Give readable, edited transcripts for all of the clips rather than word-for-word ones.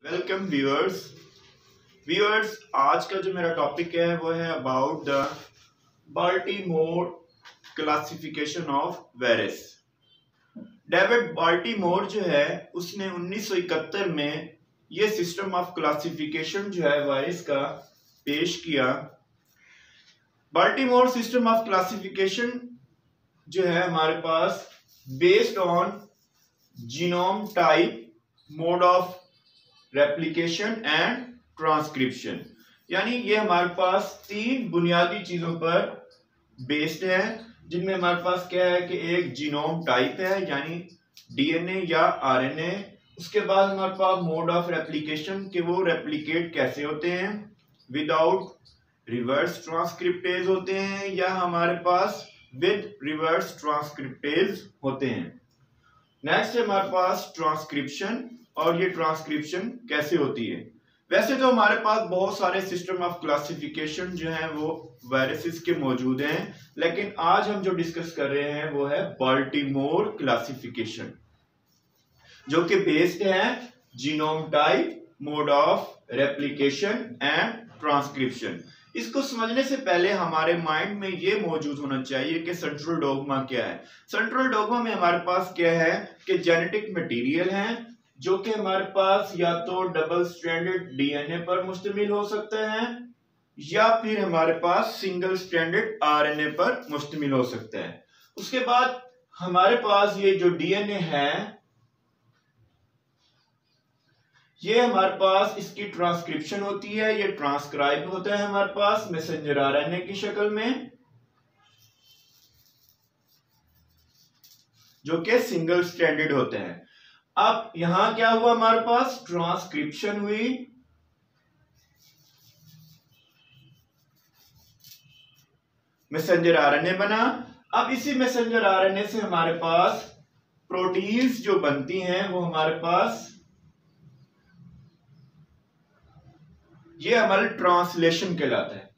Welcome viewers आज का जो मेरा टॉपिक है वो है about the Baltimore classification of virus. David Baltimore जो है उसने 1971 में ये सिस्टम ऑफ क्लासिफिकेशन जो है वायरस का पेश किया। बाल्टीमोर सिस्टम ऑफ क्लासिफिकेशन जो है हमारे पास based on genome type, mode of replication and transcription, यानी ये हमारे पास तीन बुनियादी चीजों पर बेस्ड है, जिनमें हमारे पास क्या है कि एक जीनोम टाइप है यानी डीएनए या आरएनए, उसके बाद हमारे पास मोड ऑफ रेप्लिकेशन कि वो रेप्लिकेट कैसे होते हैं, विदाउट रिवर्स ट्रांसक्रिप्टेज होते हैं या हमारे पास विद रिवर्स ट्रांसक्रिप्टेज होते हैं। नेक्स्ट है हमारे पास ट्रांसक्रिप्शन, और ये ट्रांसक्रिप्शन कैसे होती है। वैसे तो हमारे पास बहुत सारे सिस्टम ऑफ क्लासिफिकेशन जो हैं वो वायरसेस के मौजूद हैं, लेकिन आज हम जो डिस्कस कर रहे हैं वो है बाल्टीमोर क्लासिफिकेशन, जो कि बेस्ड है genome type, mode of replication and transcription. इसको समझने से पहले हमारे माइंड में ये मौजूद होना चाहिए कि सेंट्रल डोग्मा क्या है। सेंट्रल डोग्मा में हमारे पास क्या है कि जेनेटिक मटेरियल है जो कि हमारे पास या तो डबल स्ट्रैंडेड डीएनए पर मुश्तमिल हो सकते हैं या फिर हमारे पास सिंगल स्ट्रैंडेड आरएनए पर मुश्तमिल हो सकते हैं। उसके बाद हमारे पास ये जो डीएनए है ये हमारे पास इसकी ट्रांसक्रिप्शन होती है, ये ट्रांसक्राइब होता है हमारे पास मैसेंजर आरएनए की शक्ल में, जो कि सिंगल स्ट्रैंडेड होते हैं। अब यहां क्या हुआ, हमारे पास ट्रांसक्रिप्शन हुई, मैसेंजर आरएनए बना। अब इसी मैसेंजर आरएनए से हमारे पास प्रोटीन्स जो बनती हैं वो हमारे पास ये अमल ट्रांसलेशन कहलाता है।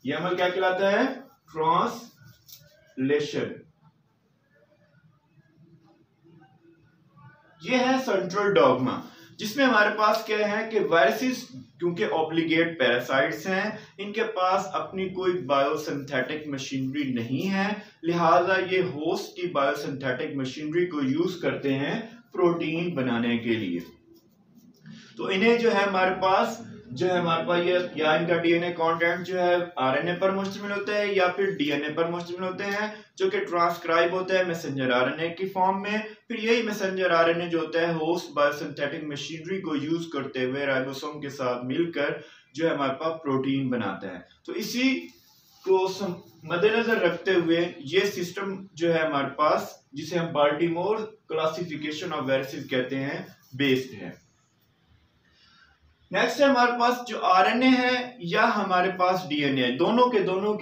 ये अमल क्या कहलाता है? ट्रांसलेशन। ये है सेंट्रल डॉग्मा, जिसमें हमारे पास क्या है कि वायरसेस क्योंकि ऑब्लिगेट पैरासाइट्स हैं, इनके पास अपनी कोई बायोसिंथेटिक मशीनरी नहीं है, लिहाजा ये होस्ट की बायोसिंथेटिक मशीनरी को यूज करते हैं प्रोटीन बनाने के लिए। तो इन्हें जो है हमारे पास ये या इनका डीएनए कंटेंट जो है आरएनए पर मुश्तमिल होता है या फिर डीएनए पर मुश्तमिल होते हैं, जो कि ट्रांसक्राइब होता है मैसेंजर आरएनए की फॉर्म में। फिर यही मैसेंजर आरएनए जो होता है होस्ट बायोसिंथेटिक मशीनरी को यूज करते हुए राइबोसोम के साथ मिलकर जो है हमारे पास प्रोटीन बनाता है। तो इसी को मद्देनजर रखते हुए ये सिस्टम जो है हमारे पास, जिसे हम बाल्टीमोर क्लासिफिकेशन ऑफ वायरसेस कहते हैं, बेस्ड है। नेक्स्ट है हमारे पास जो आरएनए है या हमारे पास डीएनए है, दोनों के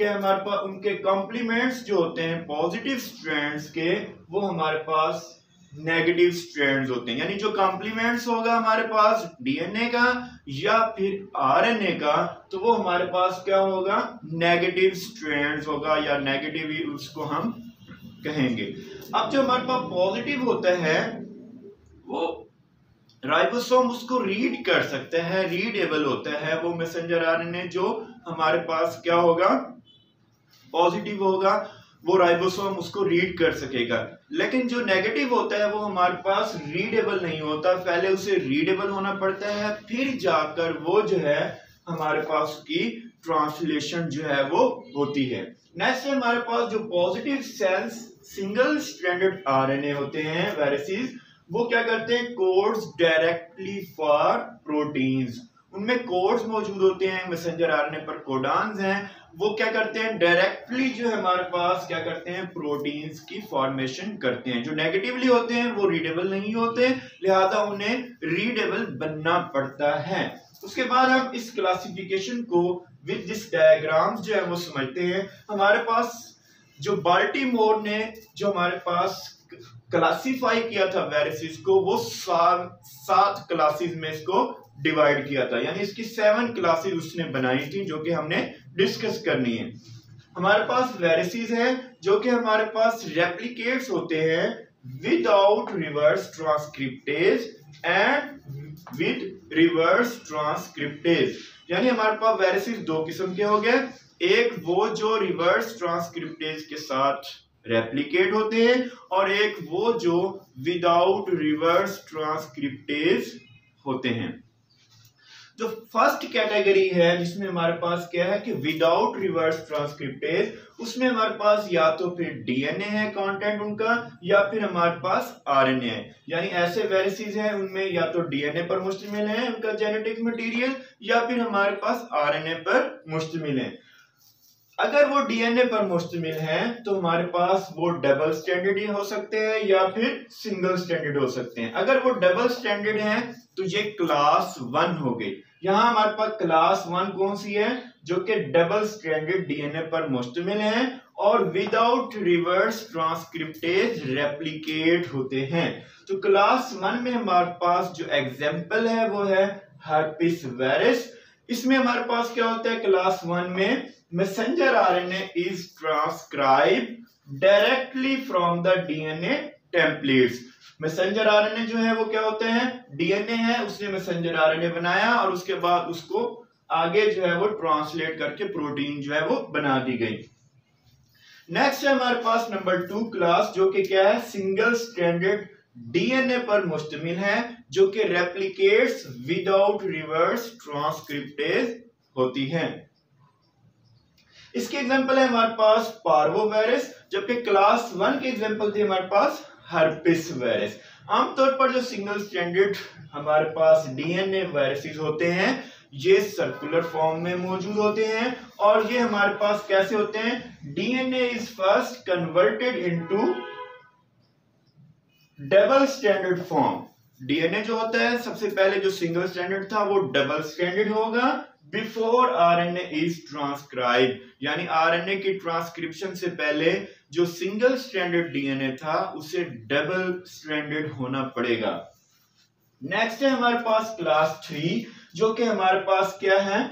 हमारे पास उनके कॉम्प्लीमेंट्स जो होते हैं पॉजिटिव स्ट्रैंड्स के, वो हमारे पास नेगेटिव स्ट्रैंड्स होते हैं। यानी जो कॉम्प्लीमेंट्स होगा हमारे पास डीएनए का या फिर आरएनए का, तो वो हमारे पास क्या होगा? नेगेटिव स्ट्रैंड्स होगा या नेगेटिव ही उसको हम कहेंगे। अब जो हमारे पास पॉजिटिव होता है वो राइबोसोम उसको रीड कर सकते हैं, रीडेबल होता है वो मैसेंजर आरएनए जो हमारे पास क्या होगा? पॉजिटिव होगा, वो राइबोसोम उसको रीड कर सकेगा। लेकिन जो नेगेटिव होता है वो हमारे पास रीडेबल नहीं होता, पहले उसे रीडेबल होना पड़ता है, फिर जाकर वो जो है हमारे पास उसकी ट्रांसलेशन जो है वो होती है। नेक्स्ट है हमारे पास जो positive sense single stranded RNA होते हैं वायरसेस, वो क्या करते हैं? Codes directly for proteins. उनमें कोड्स मौजूद होते हैं, मैसेंजर आरएनए पर कोडान्स हैं, वो क्या करते हैं? डायरेक्टली जो है हमारे पास क्या करते हैं? प्रोटीन्स की फॉर्मेशन करते हैं। जो नेगेटिवली होते हैं वो रीडेबल नहीं होते, लिहाजा उन्हें रीडेबल बनना पड़ता है। उसके बाद हम इस क्लासिफिकेशन को विद दिस डायग्राम जो है वो समझते हैं। हमारे पास जो बाल्टीमोर ने जो हमारे पास क्लासिफाई किया था वायरसेस को, वो 7 क्लासेस में इसको डिवाइड किया था, यानी इसकी 7 क्लासेस उसने बनाई थी जो कि हमने डिस्कस करनी है। हमारे पास वायरसेस है जो कि हमारे पास रेप्लिकेट्स होते हैं without reverse transcriptase and with reverse transcriptase, यानी हमारे पास वायरसेस दो किस्म के हो गए, एक वो जो रिवर्स ट्रांसक्रिप्टेज के साथ रेप्लिकेट होते हैं और एक वो जो विदाउट रिवर्स ट्रांसक्रिप्टेज होते हैं। जो फर्स्ट कैटेगरी है जिसमें हमारे पास क्या है कि विदाउट रिवर्स ट्रांसक्रिप्टेज, उसमें हमारे पास या तो फिर डीएनए है कंटेंट उनका या फिर हमारे पास आरएनए है, यानी ऐसे वायरसेस हैं उनमें या तो डीएनए पर मुश्तमिल है उनका जेनेटिक मटेरियल या फिर हमारे पास आरएनए पर मुश्तमिल है। अगर वो डीएनए पर मुश्तमिल है तो हमारे पास वो डबल स्टैंडर्ड हो सकते हैं या फिर सिंगल स्टैंडर्ड हो सकते हैं। अगर वो डबल स्टैंडर्ड है तो ये क्लास 1 हो गई। यहाँ हमारे पास क्लास 1 कौन सी है, जो कि डबल स्टैंडर्ड डीएनए पर मुश्तमिल है और विदाउट रिवर्स ट्रांसक्रिप्टेज रेप्लिकेट होते हैं। तो क्लास 1 में हमारे पास जो एग्जाम्पल है वो है हर्पिस वायरस। इसमें हमारे पास क्या होता है, क्लास 1 में messenger RNA is transcribed directly from the DNA templates. Messenger RNA जो है वो क्या होते हैं, डीएनए है उसने मैसेंजर आरएनए बनाया और उसके बाद उसको आगे जो है वो ट्रांसलेट करके प्रोटीन जो है वो बना दी गई। नेक्स्ट है हमारे पास नंबर 2 क्लास, जो कि क्या है, सिंगल स्ट्रैंडेड डीएनए पर मुश्तमिल है जो कि रेप्लिकेट्स विदाउट रिवर्स ट्रांसक्रिप्टेज होती है। इसके एग्जांपल है हमारे पास पार्वो वायरस, जबकि क्लास 1 के एग्जांपल थे हमारे पास हर्पिस वायरस। आमतौर पर जो सिंगल स्ट्रैंडेड हमारे पास डीएनए वायरसेस होते हैं ये सर्कुलर फॉर्म में मौजूद होते हैं और ये हमारे पास कैसे होते हैं, DNA is first converted into double standard form. DNA जो होता है सबसे पहले जो सिंगल स्टैंडर्ड था वो डबल स्टैंडर्ड होगा बिफोर आरएनए इज ट्रांसक्राइब, यानी आरएनए की ट्रांसक्रिप्शन से पहले जो सिंगल स्ट्रैंडेड डीएनए था उसे डबल स्ट्रैंडेड होना पड़ेगा। नेक्स्ट है हमारे पास क्लास 3, जो कि हमारे पास क्या है,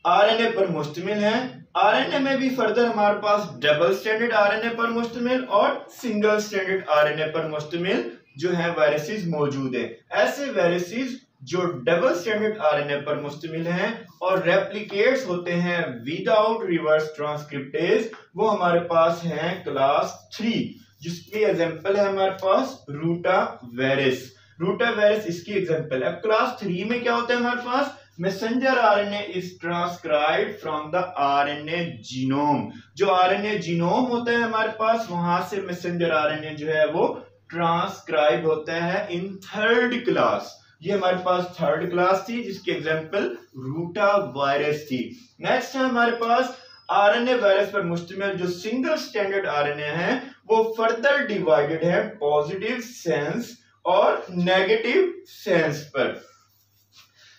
आरएनए पर मुश्तमिल है। आरएनए में भी फर्दर हमारे पास डबल स्टैंडर्ड आरएनए पर मुश्तमिल और सिंगल स्टैंडर्ड आरएनए पर मुश्तमिल जो है वायरसेस मौजूद है। ऐसे वायरसेस जो डबल स्टैंडर्ड आरएनए पर मुश्तमिल हैं और रेप्लिकेट्स होते हैं विदाउट रिवर्स ट्रांसक्रिप्टेज, वो हमारे पास हैं क्लास 3, जिसकी एग्जांपल है हमारे पास रूटा वायरस। रूटा वायरस इसकी एग्जांपल है। अब क्लास 3 में क्या होता है हमारे पास, messenger RNA is transcribed from the RNA genome. जो आरएनए जीनोम होता है हमारे पास वहां से मैसेंजर आरएनए जो है वो ट्रांसक्राइब होता है इन थर्ड क्लास। ये हमारे पास थर्ड क्लास थी जिसकी एग्जांपल रूटा वायरस थी। नेक्स्ट है हमारे पास आरएनए वायरस पर मुश्तमिल जो सिंगल स्टैंडर्ड आरएनए है वो फर्दर डिवाइडेड है पॉजिटिव सेंस और नेगेटिव सेंस पर।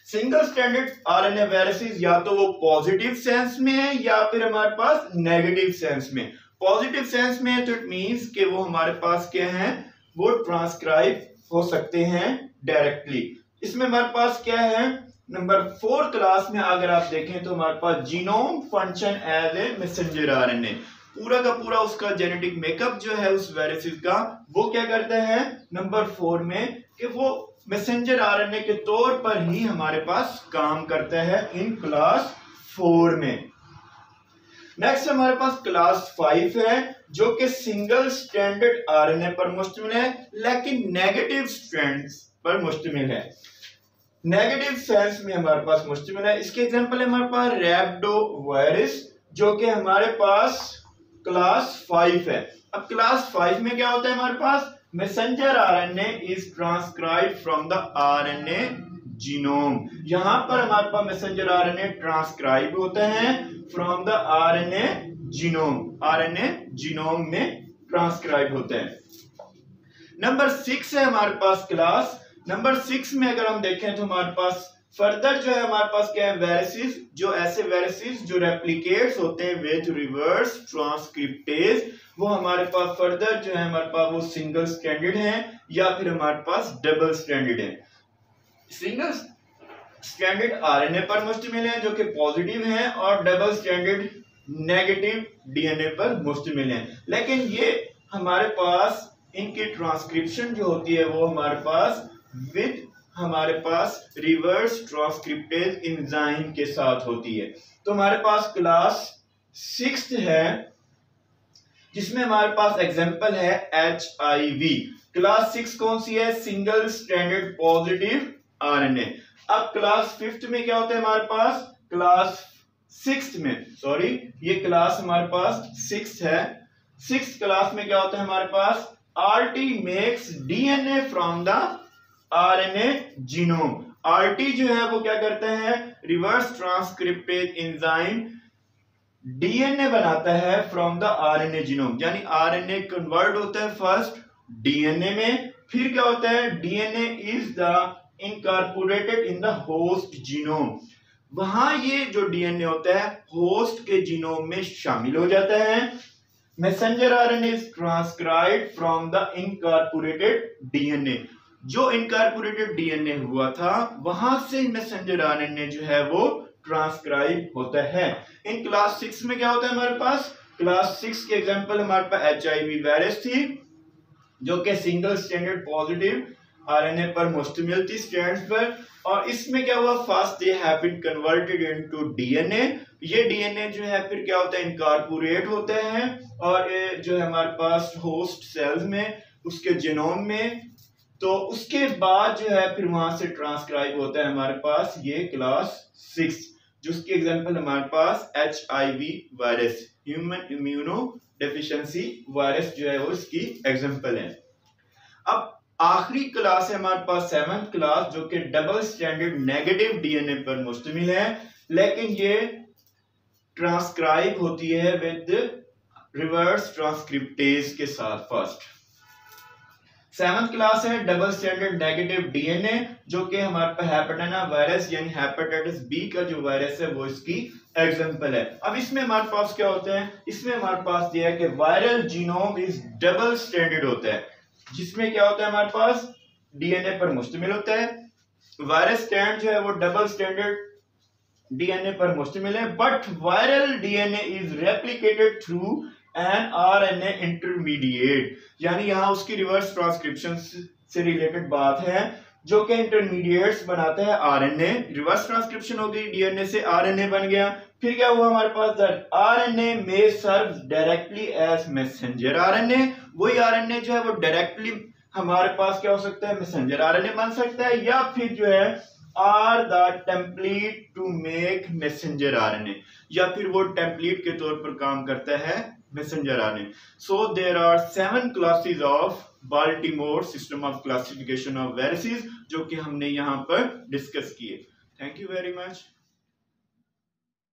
सिंगल स्टैंडर्ड आरएनए वायरसेस या तो वो पॉजिटिव सेंस में है या फिर हमारे पास नेगेटिव सेंस में। पॉजिटिव सेंस में है तो इट मींस कि वो हमारे पास क्या है, वो ट्रांसक्राइब हो सकते हैं डायरेक्टली। इसमें हमारे पास क्या है, नंबर 4 क्लास में अगर आप देखें तो हमारे पास genome function as a messenger RNA. पूरा का पूरा उसका जेनेटिक मेकअप जो है उस वायरसेस का वो क्या करता है नंबर 4 में कि वो मैसेंजर आरएनए के तौर पर ही हमारे पास काम करता है इन क्लास 4 में। नेक्स्ट हमारे पास क्लास 5 है जो कि सिंगल स्ट्रैंडेड आरएनए पर मुश्तमिल है लेकिन नेगेटिव स्ट्रैंड्स पर मुश्तमिल है, नेगेटिव सेंस में हमारे पास मुश्तमिल है। इसके एग्जांपल है हमारे पास रैप्डो वायरस जो कि हमारे पास क्लास 5 है। अब क्लास 5 में क्या होता है हमारे पास, messenger RNA is transcribed from the RNA genome. यहां पर हमारे पास मैसेंजर आरएनए ट्रांसक्राइब होते हैं from the RNA genome, RNA genome में ट्रांसक्राइब होते हैं। नंबर 6 है हमारे पास क्लास। नंबर 6 में अगर हम देखें तो हमारे पास फर्दर जो है हमारे पास क्या है, वायरसेस, जो ऐसे वायरसेस जो रेप्लिकेट्स होते हैं विद रिवर्स ट्रांसक्रिप्टेज, वो हमारे पास फर्दर जो है हमारे पास वो सिंगल स्ट्रैंडेड हैं या फिर हमारे पास डबल स्ट्रैंडेड हैं। सिंगल स्ट्रैंडेड आरएनए पर मुश्तमिल है जो कि पॉजिटिव है और डबल स्ट्रैंडेड नेगेटिव डीएनए पर मुश्तमिल है। लेकिन ये हमारे पास इनकी ट्रांसक्रिप्शन जो होती है वो हमारे पास विद हमारे पास रिवर्स ट्रांसक्रिप्टेज एंजाइम के साथ होती है। तो हमारे पास क्लास 6 है जिसमें हमारे पास एग्जांपल है HIV। क्लास 6 कौन सी है? Single stranded positive RNA। अब क्लास 5 में क्या होता है हमारे पास? क्लास 6 में, सॉरी ये क्लास हमारे पास 6 है। 6th क्लास में क्या होता है हमारे पास? RT makes DNA from the RNA genome. RT जो है वो क्या करते हैं? रिवर्स ट्रांसक्रिप्टेज एंजाइम DNA बनाता है फ्रॉम द RNA जीनोम, यानी RNA कन्वर्ट होता है फर्स्ट DNA में, फिर क्या होता है? DNA is the incorporated in the host genome. वहां ये जो DNA होता है होस्ट के जीनोम में शामिल हो जाता है। Messenger RNA is transcribed from the incorporated DNA। जो इनकॉर्पोरेटेड DNA हुआ था वहां से मैसेंजर RNA जो है वो ट्रांसक्राइब होता है। इन क्लास 6 में क्या होता है हमारे पास? क्लास 6 के एग्जांपल हमारे पास HIV वायरस थी जो कि सिंगल स्ट्रैंडेड पॉजिटिव RNA पर मुश्तमिल थी स्ट्रैंड्स पर, और इसमें क्या हुआ? First they have been converted into DNA। ये DNA जो है फिर क्या होता है? इनकॉर्पोरेट होते हैं और ये जो है हमारे पास होस्ट सेल्स में उसके जीनोम में, तो उसके बाद जो है फिर वहां से ट्रांसक्राइब होता है हमारे पास ये क्लास 6, जिसकी एग्जांपल हमारे पास HIV virus, human immuno deficiency virus जो है वो इसकी एग्जांपल है। अब आखिरी क्लास है हमारे पास 7th क्लास जो कि डबल स्ट्रैंडेड नेगेटिव DNA पर मुश्तमिल है, लेकिन ये ट्रांसक्राइब होती है विद रिवर्स ट्रांसक्रिप्टेज के साथ। फर्स्ट 7th क्लास है डबल स्ट्रैंडेड नेगेटिव DNA जो कि हमारे पास हेपेटाइना वायरस यानी हेपेटाइटिस बी का जो वायरस है वो इसकी एग्जांपल है। अब इसमें हमारे पास क्या होता है? इसमें हमारे पास ये है कि viral genome is double stranded होता है, जिसमें क्या होता है हमारे पास? DNA पर मुश्तमिल होता है। वायरस स्ट्रैंड जो है वो डबल स्ट्रैंडेड DNA पर मुश्तमिल है, but viral DNA is replicated through an RNA intermediate, यानी यहां उसकी रिवर्स ट्रांसक्रिप्शन से रिलेटेड बात है जो कि इंटरमीडिएट्स बनाते हैं RNA। रिवर्स ट्रांसक्रिप्शन हो गई, DNA से RNA बन गया, फिर क्या हुआ हमारे पास? दैट RNA में सर्व डायरेक्टली एज मैसेंजर RNA। वही RNA जो है वो डायरेक्टली हमारे पास क्या हो सकता है? मैसेंजर RNA बन सकता है, या फिर जो है are the template to make messenger RNA, या फिर वो टेम्पलेट के तौर पर काम करता है messenger RNA। So there are 7 classes of Baltimore system of classification of viruses जो कि हमने यहाँ पर डिस्कस किए। Thank you very much.